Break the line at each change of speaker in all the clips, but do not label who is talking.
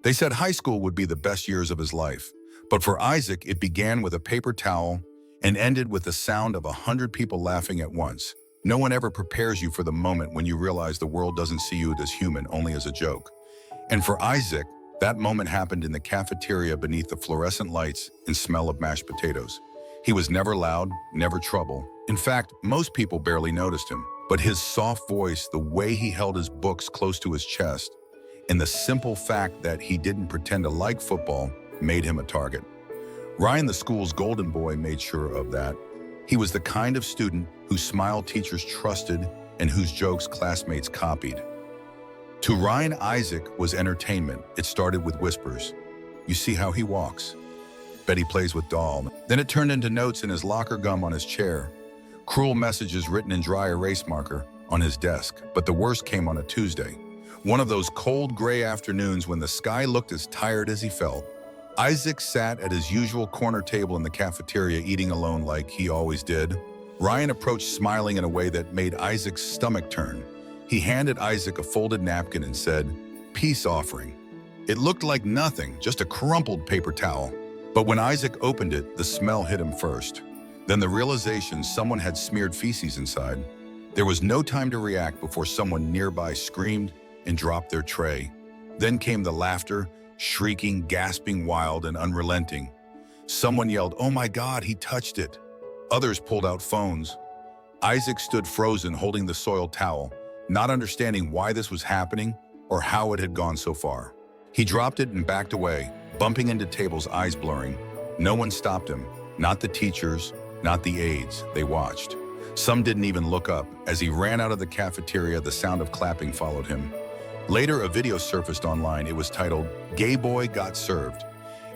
They said high school would be the best years of his life. But for Isaac, it began with a paper towel and ended with the sound of 100 people laughing at once. No one ever prepares you for the moment when you realize the world doesn't see you as human, only as a joke. And for Isaac, that moment happened in the cafeteria beneath the fluorescent lights and smell of mashed potatoes. He was never loud, never trouble. In fact, most people barely noticed him. But his soft voice, the way he held his books close to his chest, and the simple fact that he didn't pretend to like football made him a target. Ryan, the school's golden boy, made sure of that. He was the kind of student whose smile teachers trusted and whose jokes classmates copied. To Ryan, Isaac was entertainment. It started with whispers. You see how he walks? Bet he plays with doll. Then it turned into notes in his locker, gum on his chair, cruel messages written in dry erase marker on his desk. But the worst came on a Tuesday. One of those cold gray afternoons when the sky looked as tired as he felt. Isaac sat at his usual corner table in the cafeteria eating alone like he always did. Ryan approached smiling in a way that made Isaac's stomach turn. He handed Isaac a folded napkin and said, "Peace offering." It looked like nothing, just a crumpled paper towel. But when Isaac opened it, the smell hit him first. Then the realization someone had smeared feces inside. There was no time to react before someone nearby screamed and dropped their tray. Then came the laughter, shrieking, gasping, wild and unrelenting. Someone yelled, "Oh my God, he touched it." Others pulled out phones. Isaac stood frozen, holding the soiled towel, not understanding why this was happening or how it had gone so far. He dropped it and backed away, bumping into tables, eyes blurring. No one stopped him, not the teachers, not the aides. They watched. Some didn't even look up. As he ran out of the cafeteria, the sound of clapping followed him. Later, a video surfaced online. It was titled, "Gay Boy Got Served."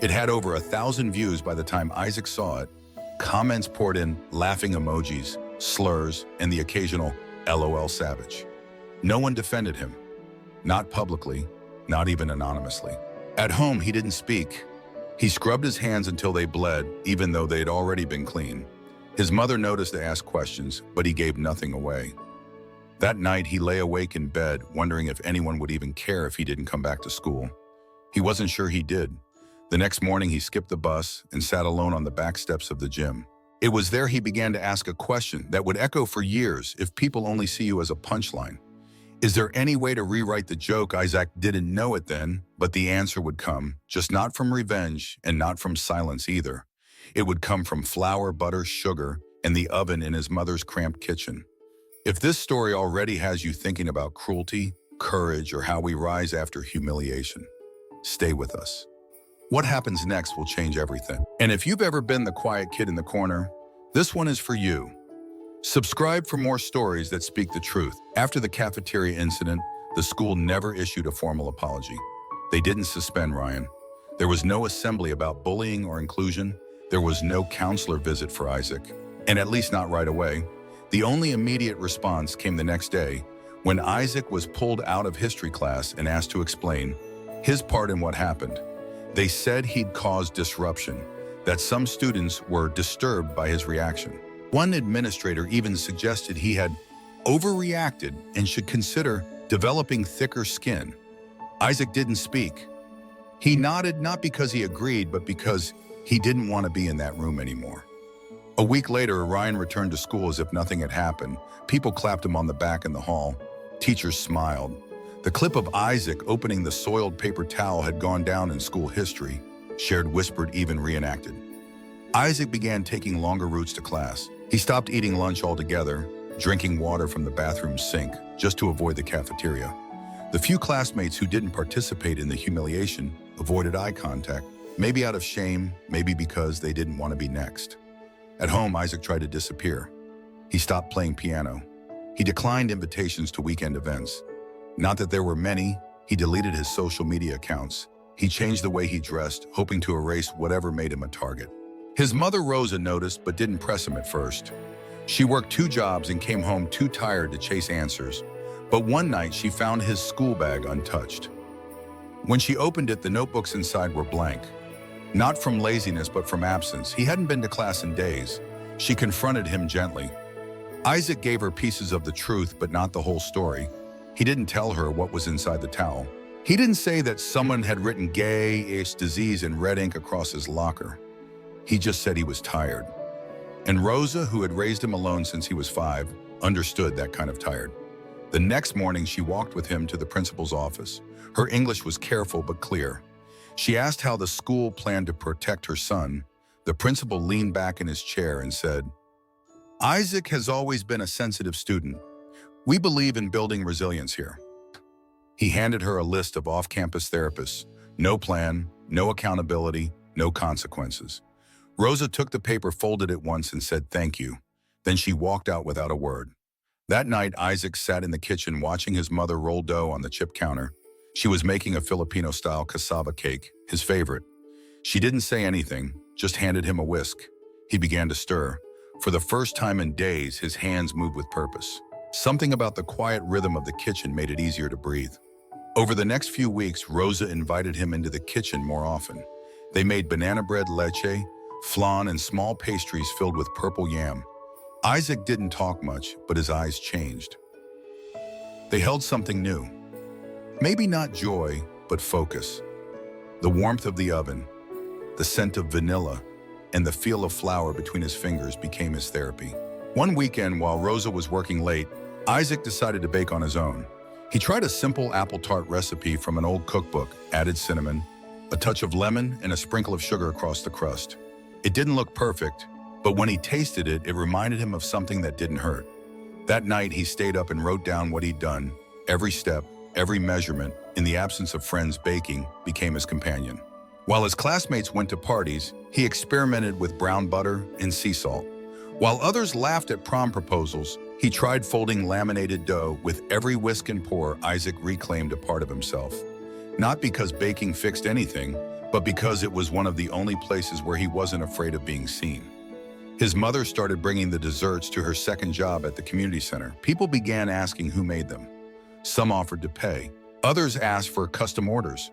It had over 1,000 views by the time Isaac saw it. Comments poured in, laughing emojis, slurs, and the occasional LOL savage. No one defended him. Not publicly, not even anonymously. At home, he didn't speak. He scrubbed his hands until they bled, even though they'd already been clean. His mother noticed to ask questions, but he gave nothing away. That night, he lay awake in bed, wondering if anyone would even care if he didn't come back to school. He wasn't sure he did. The next morning, he skipped the bus and sat alone on the back steps of the gym. It was there he began to ask a question that would echo for years if people only see you as a punchline. Is there any way to rewrite the joke? Isaac didn't know it then, but the answer would come, just not from revenge and not from silence either. It would come from flour, butter, sugar, and the oven in his mother's cramped kitchen. If this story already has you thinking about cruelty, courage, or how we rise after humiliation, stay with us. What happens next will change everything. And if you've ever been the quiet kid in the corner, this one is for you. Subscribe for more stories that speak the truth. After the cafeteria incident, the school never issued a formal apology. They didn't suspend Ryan. There was no assembly about bullying or inclusion. There was no counselor visit for Isaac, and at least not right away. The only immediate response came the next day, when Isaac was pulled out of history class and asked to explain his part in what happened. They said he'd caused disruption, that some students were disturbed by his reaction. One administrator even suggested he had overreacted and should consider developing thicker skin. Isaac didn't speak. He nodded, not because he agreed, but because he didn't want to be in that room anymore. A week later, Ryan returned to school as if nothing had happened. People clapped him on the back in the hall. Teachers smiled. The clip of Isaac opening the soiled paper towel had gone down in school history, shared, whispered, even reenacted. Isaac began taking longer routes to class. He stopped eating lunch altogether, drinking water from the bathroom sink, just to avoid the cafeteria. The few classmates who didn't participate in the humiliation avoided eye contact, maybe out of shame, maybe because they didn't want to be next. At home, Isaac tried to disappear. He stopped playing piano. He declined invitations to weekend events. Not that there were many, he deleted his social media accounts. He changed the way he dressed, hoping to erase whatever made him a target. His mother Rosa noticed but didn't press him at first. She worked 2 jobs and came home too tired to chase answers. But one night she found his school bag untouched. When she opened it, the notebooks inside were blank. Not from laziness, but from absence. He hadn't been to class in days. She confronted him gently. Isaac gave her pieces of the truth, but not the whole story. He didn't tell her what was inside the towel. He didn't say that someone had written gay-ish disease in red ink across his locker. He just said he was tired. And Rosa, who had raised him alone since he was 5, understood that kind of tired. The next morning, she walked with him to the principal's office. Her English was careful but clear. She asked how the school planned to protect her son. The principal leaned back in his chair and said, "Isaac has always been a sensitive student. We believe in building resilience here." He handed her a list of off-campus therapists. No plan, no accountability, no consequences. Rosa took the paper, folded it once, and said thank you. Then she walked out without a word. That night, Isaac sat in the kitchen watching his mother roll dough on the chip counter. She was making a Filipino-style cassava cake, his favorite. She didn't say anything, just handed him a whisk. He began to stir. For the first time in days, his hands moved with purpose. Something about the quiet rhythm of the kitchen made it easier to breathe. Over the next few weeks, Rosa invited him into the kitchen more often. They made banana bread, leche, flan, and small pastries filled with purple yam. Isaac didn't talk much, but his eyes changed. They held something new. Maybe not joy, but focus. The warmth of the oven, the scent of vanilla, and the feel of flour between his fingers became his therapy. One weekend, while Rosa was working late, Isaac decided to bake on his own. He tried a simple apple tart recipe from an old cookbook, added cinnamon, a touch of lemon, and a sprinkle of sugar across the crust. It didn't look perfect, but when he tasted it, it reminded him of something that didn't hurt. That night, he stayed up and wrote down what he'd done. Every step, every measurement, in the absence of friends, baking became his companion. While his classmates went to parties, he experimented with brown butter and sea salt. While others laughed at prom proposals, he tried folding laminated dough. With every whisk and pour, Isaac reclaimed a part of himself. Not because baking fixed anything, but because it was one of the only places where he wasn't afraid of being seen. His mother started bringing the desserts to her second job at the community center. People began asking who made them. Some offered to pay. Others asked for custom orders.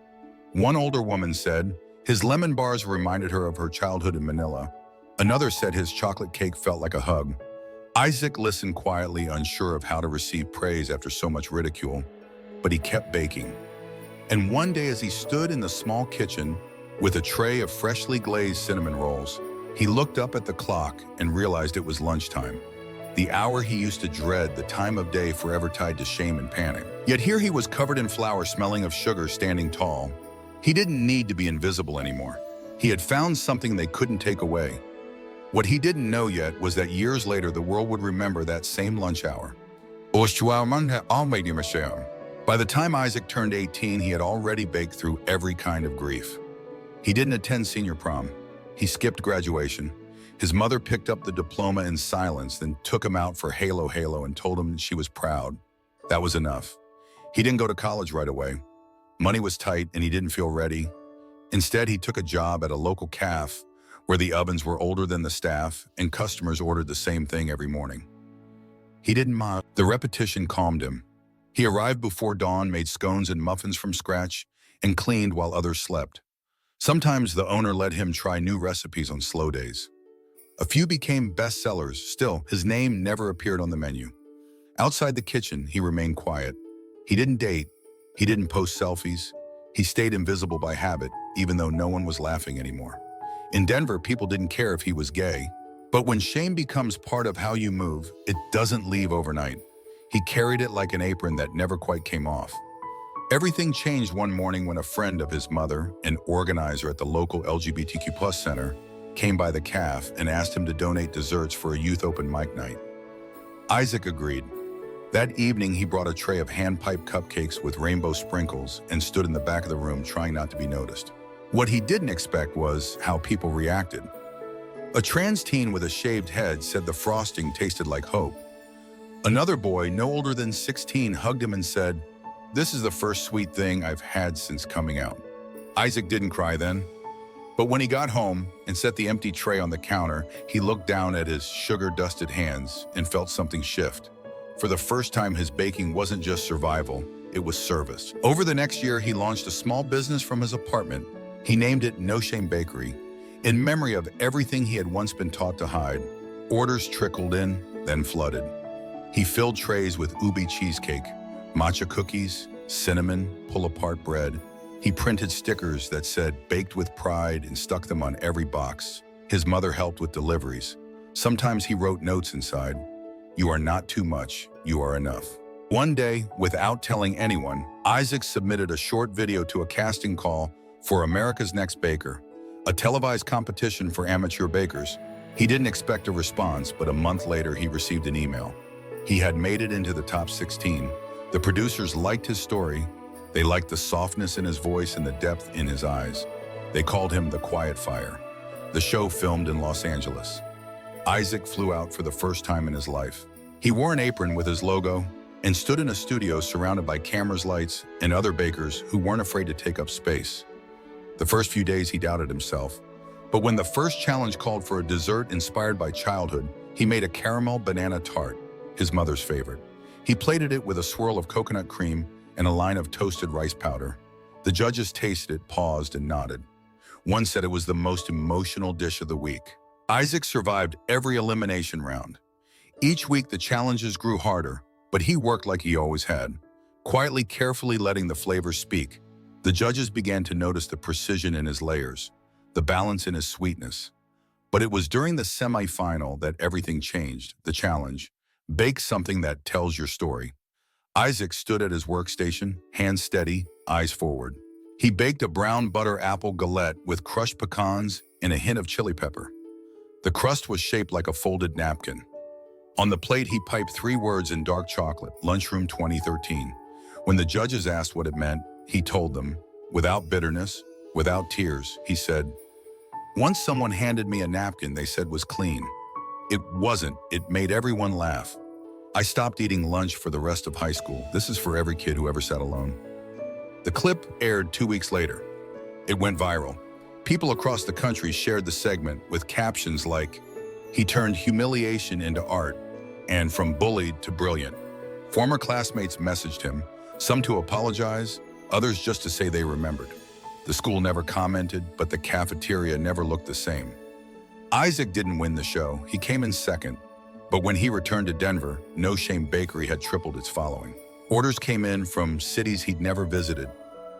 One older woman said his lemon bars reminded her of her childhood in Manila. Another said his chocolate cake felt like a hug. Isaac listened quietly, unsure of how to receive praise after so much ridicule, but he kept baking. And one day, as he stood in the small kitchen with a tray of freshly glazed cinnamon rolls, he looked up at the clock and realized it was lunchtime. The hour he used to dread, the time of day forever tied to shame and panic. Yet here he was, covered in flour, smelling of sugar, standing tall. He didn't need to be invisible anymore. He had found something they couldn't take away. What he didn't know yet was that years later, the world would remember that same lunch hour. By the time Isaac turned 18, he had already baked through every kind of grief. He didn't attend senior prom. He skipped graduation. His mother picked up the diploma in silence, then took him out for Halo and told him she was proud. That was enough. He didn't go to college right away. Money was tight and he didn't feel ready. Instead, he took a job at a local cafe where the ovens were older than the staff and customers ordered the same thing every morning. He didn't mind. The repetition calmed him. He arrived before dawn, made scones and muffins from scratch, and cleaned while others slept. Sometimes the owner let him try new recipes on slow days. A few became bestsellers. Still, his name never appeared on the menu. Outside the kitchen, he remained quiet. He didn't date. He didn't post selfies. He stayed invisible by habit, even though no one was laughing anymore. In Denver, people didn't care if he was gay. But when shame becomes part of how you move, it doesn't leave overnight. He carried it like an apron that never quite came off. Everything changed one morning when a friend of his mother, an organizer at the local LGBTQ+ center, came by the cafe and asked him to donate desserts for a youth open mic night. Isaac agreed. That evening, he brought a tray of hand-piped cupcakes with rainbow sprinkles and stood in the back of the room trying not to be noticed. What he didn't expect was how people reacted. A trans teen with a shaved head said the frosting tasted like hope. Another boy, no older than 16, hugged him and said, "This is the first sweet thing I've had since coming out." Isaac didn't cry then. But when he got home and set the empty tray on the counter, he looked down at his sugar-dusted hands and felt something shift. For the first time, his baking wasn't just survival, it was service. Over the next year, he launched a small business from his apartment. He named it No Shame Bakery, in memory of everything he had once been taught to hide. Orders trickled in, then flooded. He filled trays with ubi cheesecake, matcha cookies, cinnamon, pull-apart bread. He printed stickers that said "baked with pride" and stuck them on every box. His mother helped with deliveries. Sometimes he wrote notes inside. "You are not too much, you are enough." One day, without telling anyone, Isaac submitted a short video to a casting call for America's Next Baker, a televised competition for amateur bakers. He didn't expect a response, but a month later he received an email. He had made it into the top 16. The producers liked his story. They liked the softness in his voice and the depth in his eyes. They called him the Quiet Fire. The show filmed in Los Angeles. Isaac flew out for the first time in his life. He wore an apron with his logo and stood in a studio surrounded by cameras, lights, and other bakers who weren't afraid to take up space. The first few days he doubted himself, but when the first challenge called for a dessert inspired by childhood, he made a caramel banana tart, his mother's favorite. He plated it with a swirl of coconut cream and a line of toasted rice powder. The judges tasted it, paused, and nodded. One said it was the most emotional dish of the week. Isaac survived every elimination round. Each week the challenges grew harder, but he worked like he always had, quietly, carefully letting the flavors speak. The judges began to notice the precision in his layers, the balance in his sweetness. But it was during the semi-final that everything changed. The challenge: bake something that tells your story. Isaac stood at his workstation, hands steady, eyes forward. He baked a brown butter apple galette with crushed pecans and a hint of chili pepper. The crust was shaped like a folded napkin. On the plate, he piped 3 words in dark chocolate: Lunchroom 2013. When the judges asked what it meant, he told them, without bitterness, without tears. He said, "Once someone handed me a napkin they said was clean. It wasn't. It made everyone laugh. I stopped eating lunch for the rest of high school. This is for every kid who ever sat alone." The clip aired 2 weeks later. It went viral. People across the country shared the segment with captions like, "He turned humiliation into art," and "From bullied to brilliant." Former classmates messaged him, some to apologize, others just to say they remembered. The school never commented, but the cafeteria never looked the same. Isaac didn't win the show. He came in second. But when he returned to Denver, No Shame Bakery had tripled its following. Orders came in from cities he'd never visited.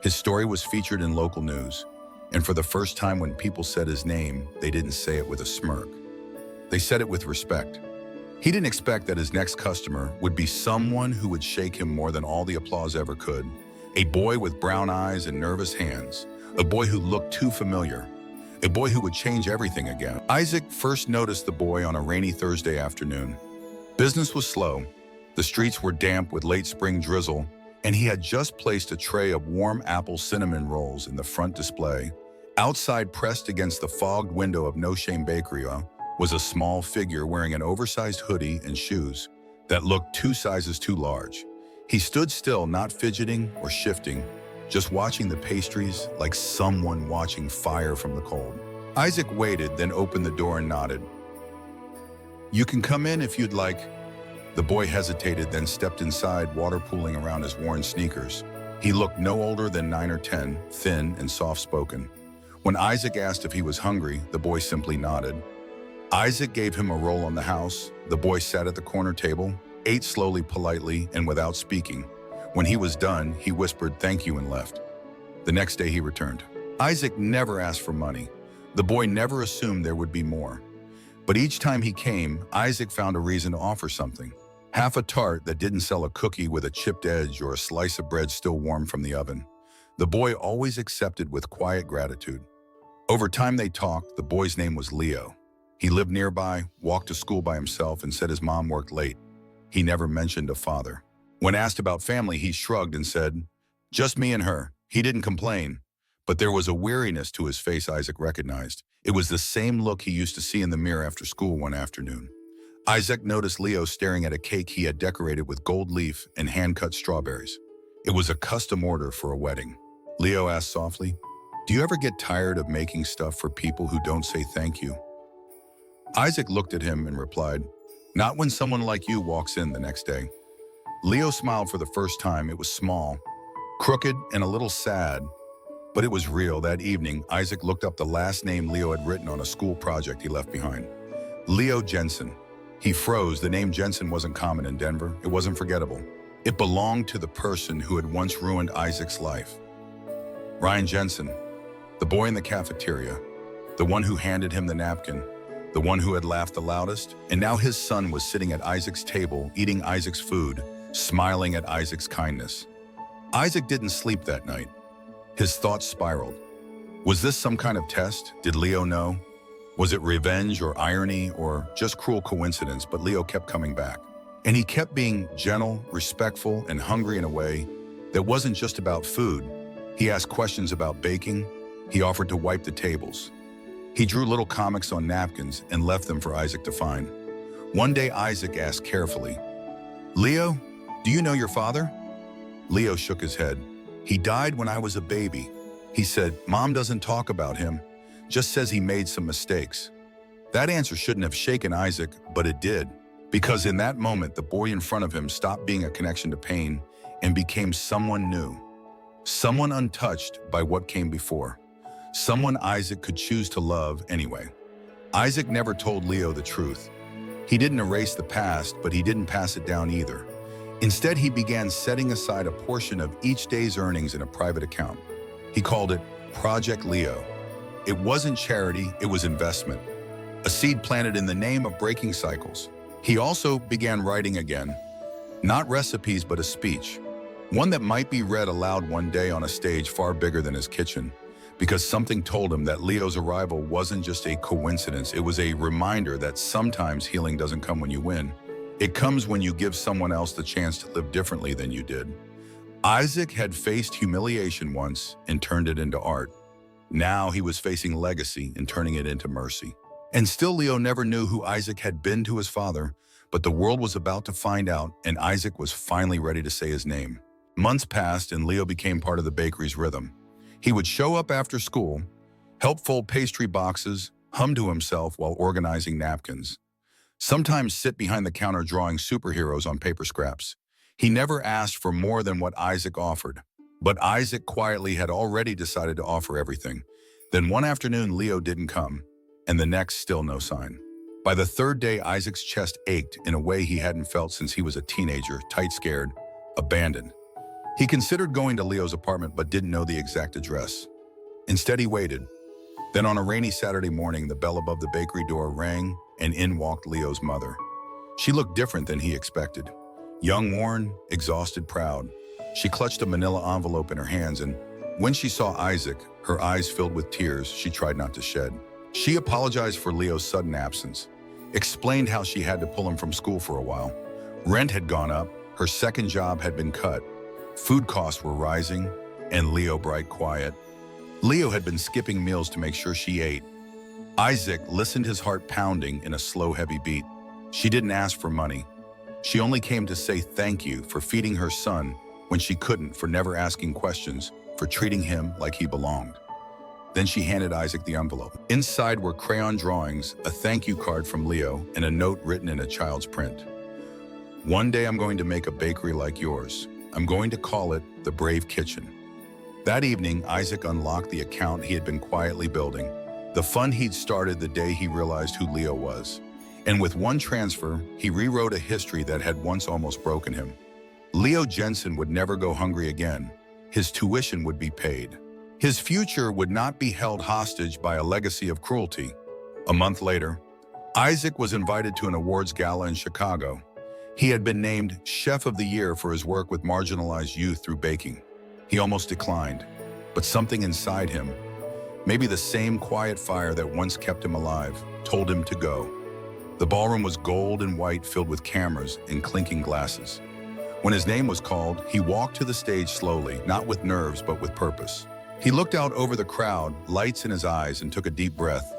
His story was featured in local news. And for the first time, when people said his name, they didn't say it with a smirk. They said it with respect. He didn't expect that his next customer would be someone who would shake him more than all the applause ever could. A boy with brown eyes and nervous hands. A boy who looked too familiar. A boy who would change everything again. Isaac first noticed the boy on a rainy Thursday afternoon. Business was slow. The streets were damp with late spring drizzle, and he had just placed a tray of warm apple cinnamon rolls in the front display. Outside, pressed against the fogged window of No Shame Bakery, was a small figure wearing an oversized hoodie and shoes that looked 2 sizes too large. He stood still, not fidgeting or shifting, just watching the pastries like someone watching fire from the cold. Isaac waited, then opened the door and nodded. "You can come in if you'd like." The boy hesitated, then stepped inside, water pooling around his worn sneakers. He looked no older than 9 or 10, thin and soft-spoken. When Isaac asked if he was hungry, the boy simply nodded. Isaac gave him a roll on the house. The boy sat at the corner table, ate slowly, politely, and without speaking. When he was done, he whispered thank you and left. The next day he returned. Isaac never asked for money. The boy never assumed there would be more. But each time he came, Isaac found a reason to offer something. Half a tart that didn't sell a cookie with a chipped edge or a slice of bread still warm from the oven. The boy always accepted with quiet gratitude. Over time they talked. The boy's name was Leo. He lived nearby, walked to school by himself, and said his mom worked late. He never mentioned a father. When asked about family, he shrugged and said, "Just me and her." He didn't complain, but there was a weariness to his face Isaac recognized. It was the same look he used to see in the mirror after school one afternoon. Isaac noticed Leo staring at a cake he had decorated with gold leaf and hand-cut strawberries. It was a custom order for a wedding. Leo asked softly, "Do you ever get tired of making stuff for people who don't say thank you?" Isaac looked at him and replied, "Not when someone like you walks in the next day." Leo smiled for the first time. It was small, crooked, and a little sad, but it was real. That evening, Isaac looked up the last name Leo had written on a school project he left behind. Leo Jensen. He froze. The name Jensen wasn't common in Denver. It wasn't forgettable. It belonged to the person who had once ruined Isaac's life. Ryan Jensen, the boy in the cafeteria, the one who handed him the napkin, the one who had laughed the loudest, and now his son was sitting at Isaac's table, eating Isaac's food, smiling at Isaac's kindness. Isaac didn't sleep that night. His thoughts spiraled. Was this some kind of test? Did Leo know? Was it revenge or irony or just cruel coincidence? But Leo kept coming back. And he kept being gentle, respectful, and hungry in a way that wasn't just about food. He asked questions about baking. He offered to wipe the tables. He drew little comics on napkins and left them for Isaac to find. One day, Isaac asked carefully, "Leo, do you know your father?" Leo shook his head. "He died when I was a baby." He said, "Mom doesn't talk about him, just says he made some mistakes." That answer shouldn't have shaken Isaac, but it did. Because in that moment, the boy in front of him stopped being a connection to pain and became someone new. Someone untouched by what came before. Someone Isaac could choose to love anyway. Isaac never told Leo the truth. He didn't erase the past, but he didn't pass it down either. Instead, he began setting aside a portion of each day's earnings in a private account. He called it Project Leo. It wasn't charity, it was investment. A seed planted in the name of breaking cycles. He also began writing again. Not recipes, but a speech. One that might be read aloud one day on a stage far bigger than his kitchen. Because something told him that Leo's arrival wasn't just a coincidence, it was a reminder that sometimes healing doesn't come when you win. It comes when you give someone else the chance to live differently than you did. Isaac had faced humiliation once and turned it into art. Now he was facing legacy and turning it into mercy. And still Leo never knew who Isaac had been to his father, but the world was about to find out, and Isaac was finally ready to say his name. Months passed and Leo became part of the bakery's rhythm. He would show up after school, help fold pastry boxes, hum to himself while organizing napkins. Sometimes sit behind the counter drawing superheroes on paper scraps. He never asked for more than what Isaac offered. But Isaac quietly had already decided to offer everything. Then one afternoon, Leo didn't come, and the next, still no sign. By the third day, Isaac's chest ached in a way he hadn't felt since he was a teenager, tight, scared, abandoned. He considered going to Leo's apartment but didn't know the exact address. Instead, he waited. Then on a rainy Saturday morning, the bell above the bakery door rang, and in walked Leo's mother. She looked different than he expected. Young, worn, exhausted, proud. She clutched a manila envelope in her hands, and when she saw Isaac, her eyes filled with tears she tried not to shed. She apologized for Leo's sudden absence, explained how she had to pull him from school for a while. Rent had gone up, her second job had been cut, food costs were rising, and Leo bright quiet. Leo had been skipping meals to make sure she ate. Isaac listened, his heart pounding in a slow, heavy beat. She didn't ask for money. She only came to say thank you for feeding her son when she couldn't, for never asking questions, for treating him like he belonged. Then she handed Isaac the envelope. Inside were crayon drawings, a thank you card from Leo, and a note written in a child's print. "One day I'm going to make a bakery like yours. I'm going to call it the Brave Kitchen." That evening, Isaac unlocked the account he had been quietly building, the fund he'd started the day he realized who Leo was. And with one transfer, he rewrote a history that had once almost broken him. Leo Jensen would never go hungry again. His tuition would be paid. His future would not be held hostage by a legacy of cruelty. A month later, Isaac was invited to an awards gala in Chicago. He had been named Chef of the Year for his work with marginalized youth through baking. He almost declined, but something inside him, maybe the same quiet fire that once kept him alive, told him to go. The ballroom was gold and white, filled with cameras and clinking glasses. When his name was called, he walked to the stage slowly, not with nerves, but with purpose. He looked out over the crowd, lights in his eyes, and took a deep breath.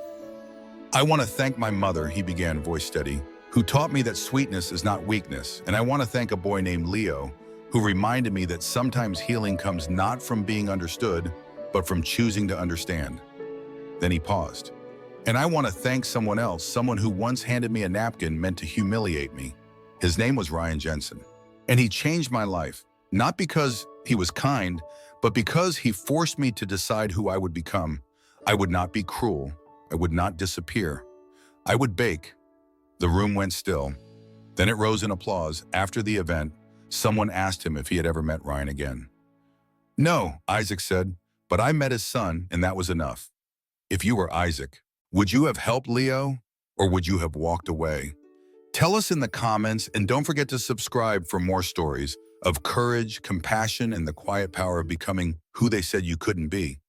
"I want to thank my mother," he began, voice steady, "who taught me that sweetness is not weakness. And I want to thank a boy named Leo, who reminded me that sometimes healing comes not from being understood, but from choosing to understand." Then he paused. "And I want to thank someone else, someone who once handed me a napkin meant to humiliate me." His name was Ryan Jensen. And he changed my life, not because he was kind, but because he forced me to decide who I would become. I would not be cruel. I would not disappear. I would bake. The room went still. Then it rose in applause. After the event, Someone asked him if he had ever met Ryan again. No, Isaac said, but I met his son, and that was enough. If you were Isaac, would you have helped Leo, or would you have walked away? Tell us in the comments, and don't forget to subscribe for more stories of courage, compassion, and the quiet power of becoming who they said you couldn't be.